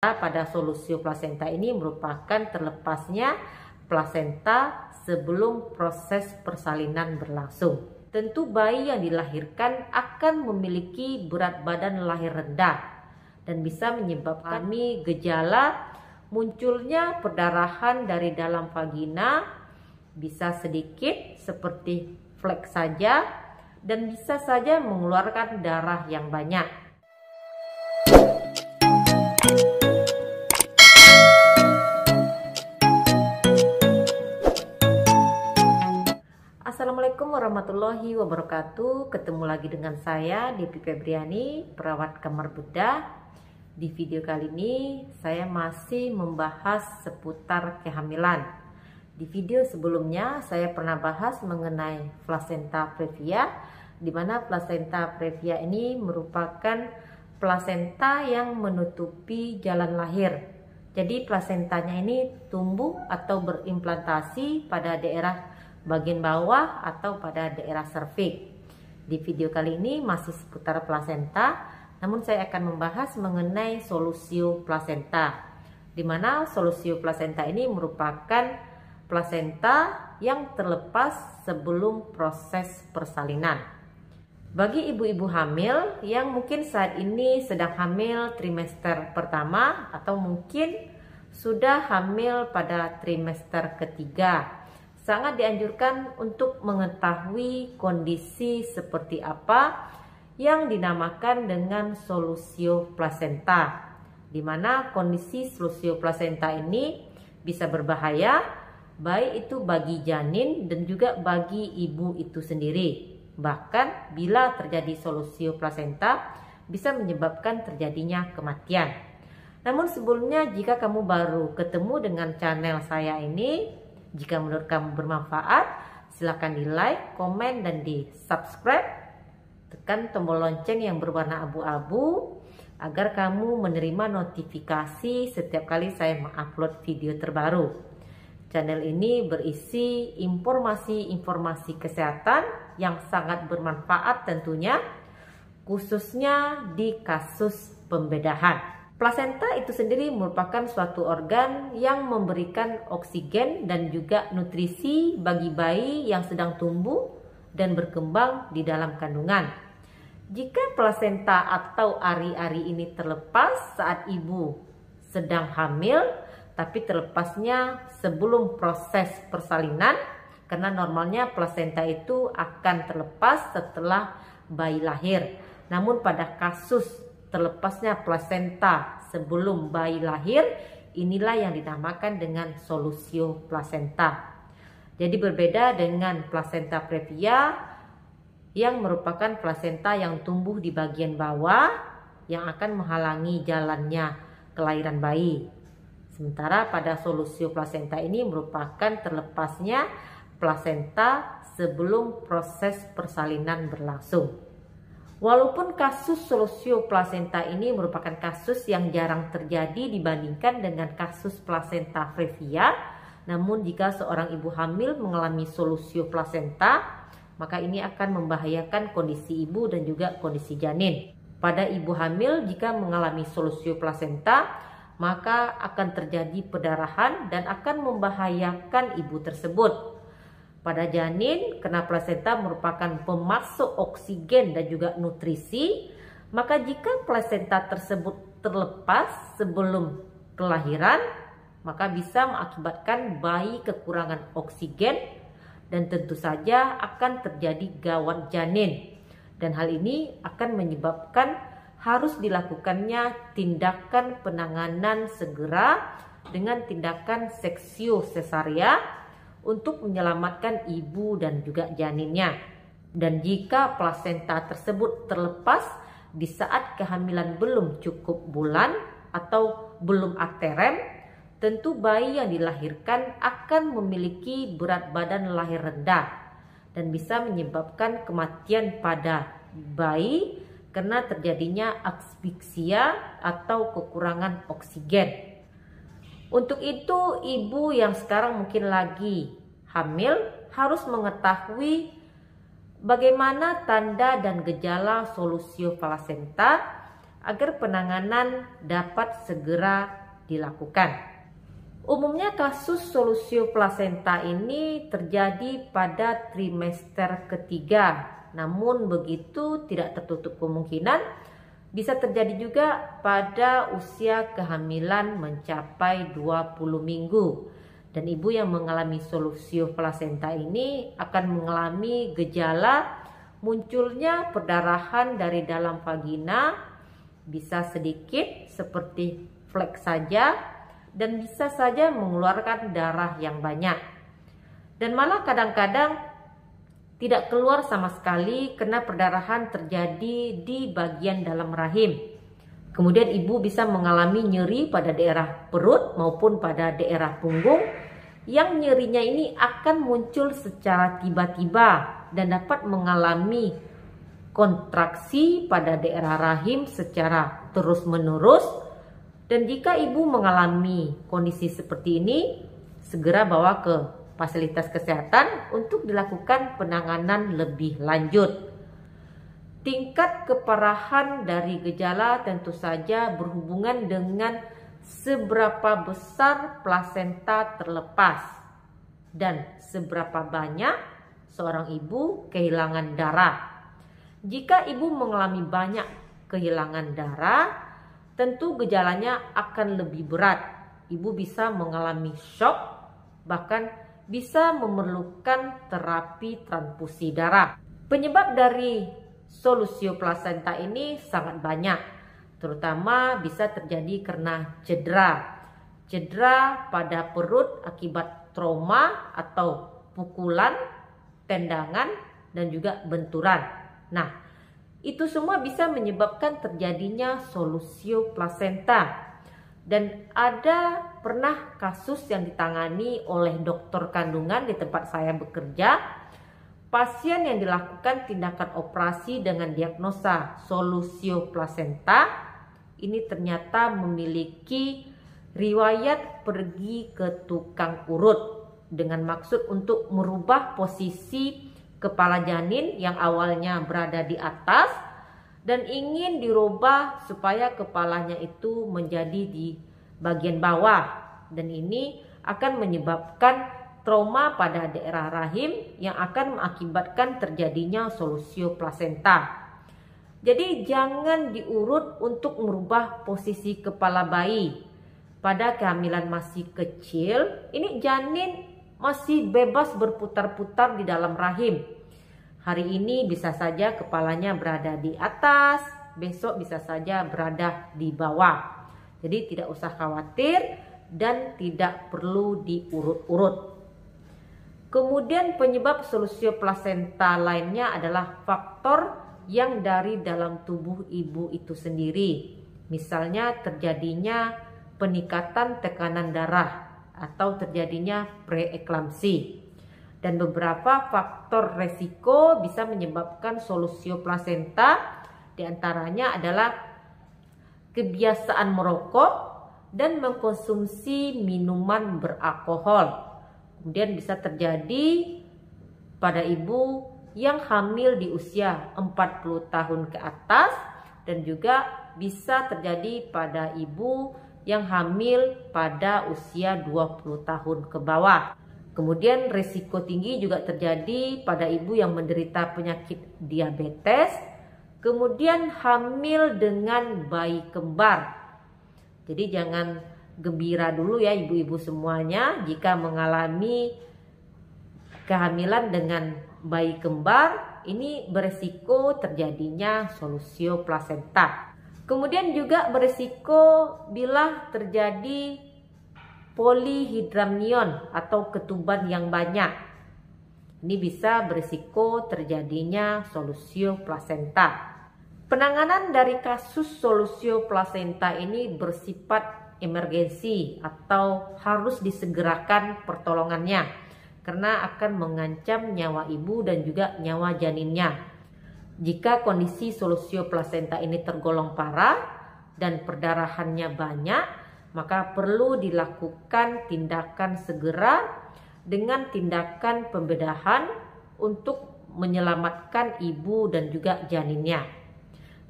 pada solusio plasenta ini merupakan terlepasnya plasenta sebelum proses persalinan berlangsung. Tentu bayi yang dilahirkan akan memiliki berat badan lahir rendah dan bisa menyebabkan gejala munculnya perdarahan dari dalam vagina, bisa sedikit seperti flek saja dan bisa saja mengeluarkan darah yang banyak. Assalamualaikum warahmatullahi wabarakatuh. Ketemu lagi dengan saya Devi Febriani, perawat kamar bedah. Di video kali ini saya masih membahas seputar kehamilan. Di video sebelumnya saya pernah bahas mengenai placenta previa, di mana placenta previa ini merupakan plasenta yang menutupi jalan lahir. Jadi plasentanya ini tumbuh atau berimplantasi pada daerah bagian bawah atau pada daerah serviks. Di video kali ini masih seputar plasenta, namun saya akan membahas mengenai solusio plasenta, di mana solusio plasenta ini merupakan plasenta yang terlepas sebelum proses persalinan. Bagi ibu-ibu hamil yang mungkin saat ini sedang hamil trimester pertama atau mungkin sudah hamil pada trimester ketiga, sangat dianjurkan untuk mengetahui kondisi seperti apa yang dinamakan dengan solusio plasenta, di mana kondisi solusio plasenta ini bisa berbahaya baik itu bagi janin dan juga bagi ibu itu sendiri. Bahkan bila terjadi solusio plasenta bisa menyebabkan terjadinya kematian. Namun sebelumnya, jika kamu baru ketemu dengan channel saya ini, jika menurut kamu bermanfaat, silakan di like, komen, dan di subscribe. Tekan tombol lonceng yang berwarna abu-abu agar kamu menerima notifikasi setiap kali saya mengupload video terbaru. Channel ini berisi informasi-informasi kesehatan yang sangat bermanfaat tentunya, khususnya di kasus pembedahan. Plasenta itu sendiri merupakan suatu organ yang memberikan oksigen dan juga nutrisi bagi bayi yang sedang tumbuh dan berkembang di dalam kandungan. Jika plasenta atau ari-ari ini terlepas saat ibu sedang hamil, tapi terlepasnya sebelum proses persalinan, karena normalnya plasenta itu akan terlepas setelah bayi lahir. Namun pada kasus terlepasnya plasenta sebelum bayi lahir, inilah yang dinamakan dengan solusio plasenta. Jadi berbeda dengan plasenta previa yang merupakan plasenta yang tumbuh di bagian bawah yang akan menghalangi jalannya kelahiran bayi. Sementara pada solusio plasenta ini merupakan terlepasnya plasenta sebelum proses persalinan berlangsung. Walaupun kasus solusio plasenta ini merupakan kasus yang jarang terjadi dibandingkan dengan kasus plasenta previa, namun jika seorang ibu hamil mengalami solusio plasenta, maka ini akan membahayakan kondisi ibu dan juga kondisi janin. Pada ibu hamil jika mengalami solusio plasenta, maka akan terjadi perdarahan dan akan membahayakan ibu tersebut. Pada janin, karena plasenta merupakan pemasok oksigen dan juga nutrisi, maka jika plasenta tersebut terlepas sebelum kelahiran, maka bisa mengakibatkan bayi kekurangan oksigen dan tentu saja akan terjadi gawat janin. Dan hal ini akan menyebabkan harus dilakukannya tindakan penanganan segera dengan tindakan seksio sesaria untuk menyelamatkan ibu dan juga janinnya. Dan jika plasenta tersebut terlepas di saat kehamilan belum cukup bulan atau belum akterem, tentu bayi yang dilahirkan akan memiliki berat badan lahir rendah dan bisa menyebabkan kematian pada bayi karena terjadinya asfiksia atau kekurangan oksigen. Untuk itu, ibu yang sekarang mungkin lagi hamil harus mengetahui bagaimana tanda dan gejala solusio plasenta agar penanganan dapat segera dilakukan. Umumnya kasus solusio plasenta ini terjadi pada trimester ketiga, namun begitu tidak tertutup kemungkinan bisa terjadi juga pada usia kehamilan mencapai 20 minggu. Dan ibu yang mengalami solusio plasenta ini akan mengalami gejala munculnya perdarahan dari dalam vagina, bisa sedikit seperti flek saja, dan bisa saja mengeluarkan darah yang banyak. Dan malah kadang-kadang tidak keluar sama sekali karena perdarahan terjadi di bagian dalam rahim. Kemudian ibu bisa mengalami nyeri pada daerah perut maupun pada daerah punggung, yang nyerinya ini akan muncul secara tiba-tiba dan dapat mengalami kontraksi pada daerah rahim secara terus-menerus. Dan jika ibu mengalami kondisi seperti ini, segera bawa ke fasilitas kesehatan untuk dilakukan penanganan lebih lanjut. Tingkat keparahan dari gejala tentu saja berhubungan dengan seberapa besar plasenta terlepas dan seberapa banyak seorang ibu kehilangan darah. Jika ibu mengalami banyak kehilangan darah, tentu gejalanya akan lebih berat. Ibu bisa mengalami shock, bahkan bisa memerlukan terapi transfusi darah. Penyebab dari solusio plasenta ini sangat banyak, terutama bisa terjadi karena cedera pada perut akibat trauma atau pukulan, tendangan, dan juga benturan. Nah, itu semua bisa menyebabkan terjadinya solusio plasenta. Dan ada pernah kasus yang ditangani oleh dokter kandungan di tempat saya bekerja, pasien yang dilakukan tindakan operasi dengan diagnosa solusio plasenta ini ternyata memiliki riwayat pergi ke tukang urut dengan maksud untuk merubah posisi kepala janin yang awalnya berada di atas dan ingin dirubah supaya kepalanya itu menjadi di bagian bawah, dan ini akan menyebabkan trauma pada daerah rahim yang akan mengakibatkan terjadinya solusio plasenta. Jadi jangan diurut untuk merubah posisi kepala bayi. Pada kehamilan masih kecil, ini janin masih bebas berputar-putar di dalam rahim. Hari ini bisa saja kepalanya berada di atas, besok bisa saja berada di bawah. Jadi tidak usah khawatir dan tidak perlu diurut-urut. Kemudian penyebab solusio plasenta lainnya adalah faktor yang dari dalam tubuh ibu itu sendiri. Misalnya terjadinya peningkatan tekanan darah atau terjadinya preeklamsi. Dan beberapa faktor resiko bisa menyebabkan solusio plasenta, diantaranya adalah kebiasaan merokok dan mengkonsumsi minuman beralkohol. Kemudian bisa terjadi pada ibu yang hamil di usia 40 tahun ke atas, dan juga bisa terjadi pada ibu yang hamil pada usia 20 tahun ke bawah. Kemudian risiko tinggi juga terjadi pada ibu yang menderita penyakit diabetes, kemudian hamil dengan bayi kembar. Jadi jangan gembira dulu ya ibu-ibu semuanya jika mengalami kehamilan dengan bayi kembar, ini beresiko terjadinya solusio plasenta. Kemudian juga beresiko bila terjadi polihidramnion atau ketuban yang banyak. Ini bisa berisiko terjadinya solusio plasenta. Penanganan dari kasus solusio plasenta ini bersifat emergensi atau harus disegerakan pertolongannya karena akan mengancam nyawa ibu dan juga nyawa janinnya. Jika kondisi solusio plasenta ini tergolong parah dan perdarahannya banyak, maka perlu dilakukan tindakan segera dengan tindakan pembedahan untuk menyelamatkan ibu dan juga janinnya.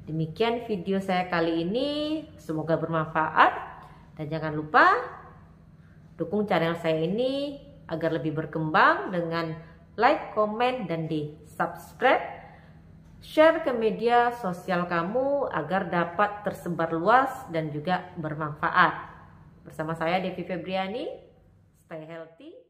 Demikian video saya kali ini, semoga bermanfaat dan jangan lupa dukung channel saya ini agar lebih berkembang dengan like, komen, dan di subscribe. Share ke media sosial kamu agar dapat tersebar luas dan juga bermanfaat. Bersama saya Devi Febriani, stay healthy.